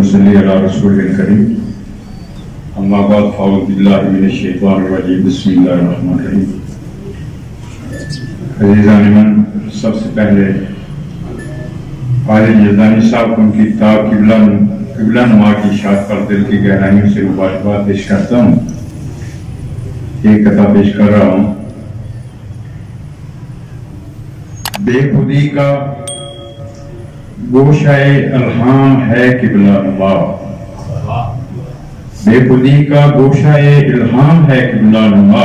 नसल्ली अला रसूलिल करीम अम्मा बाद फ़अऊज़ु बिल्लाहि मिनश शैतानिर रजीम बिस्मिल्लाहिर रहमानिर रहीम। अज़ीज़ान ईमान, सबसे पहले क़ाज़ी यज़दानी साहब को उनकी किताब क़िबला नुमा की शाद पर दिल की गहराइयों से मुबारकबाद पेश करता हूँ। एक कथा पेश कर रहा हूँ। बेखुदी का गोशाए अल्हाम है क़िबला नुमा, बेखुदी का गोशाए इल्हाम है क़िबला नुमा,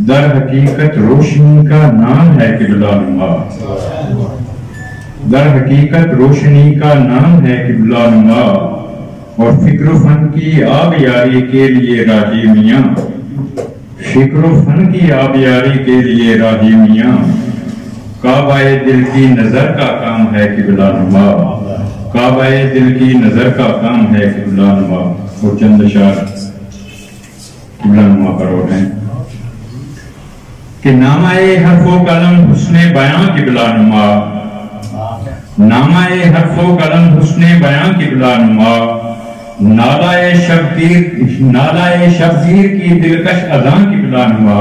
दर हकीकत रोशनी का नाम है क़िबला नुमा, दर हकीकत रोशनी का नाम है क़िबला नुमा, और फिक्र फन की आबियारी के लिए राही मियाँ, फिक्र फन की आबियारी के लिए राही मियाँ, काबाए दिल की नजर का काम है क़िबला नुमा, काबाए दिल की नजर का काम है क़िबला नुमा। और चंद अशार क़िबला नुमा पर और हैं कि नामाए हर्फो कलम हुस्ने बयां क़िबला नुमा, नामाए हर्फो कलम हुस्ने बयां क़िबला नुमा, नालाए शब्बीर की दिलकश अज़ां क़िबला नुमा,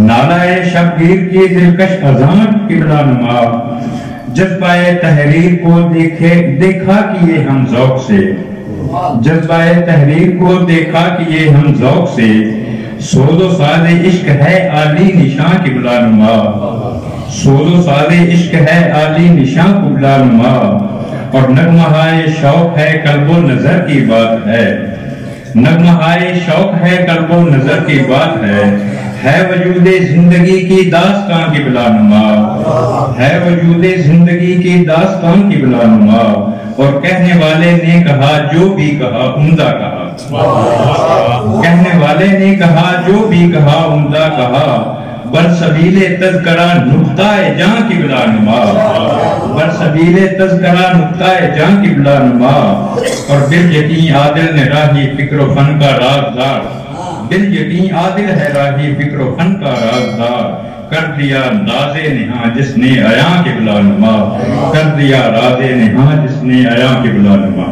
नालाए शब्बीर की दिलकश अज़ां क़िबला नुमा, जज्बाए तहरीर को देखा किए हम ज़ौक़ से, जज्बाए तहरीर को देखा किए हम ज़ौक़ से, सोदो सादे इश्क है आली निशां क़िबला नुमा, सोदो सादे इश्क है आली निशां क़िबला नुमा, और नगमहाए शौक है कल्बो नजर की बात है, नगमहाए शौक है कल्बो नजर की बात है वजूदे जिंदगी की दास्तां क़िबला नुमा, है वजूदे जिंदगी की दास्तां क़िबला नुमा, और कहने वाले ने कहा जो भी कहा उम्दा कहा, कहने वाले ने कहा जो भी कहा उम्दा कहा, बरसबीले तज़करा नुक्ताए जां क़िबला नुमा, बरसबीले तज़करा नुक्ताए जां क़िबला नुमा, और बिल यकीन आदिल ने राही फिक्र फन का राज़दार, बिल यकीन आदिल है राही फिक्र फन का राज़दार, कर दिया राज़े नेहा जिसने आया क़िबला नुमा, कर दिया राज़े नेहा जिसने आया क़िबला नुमा।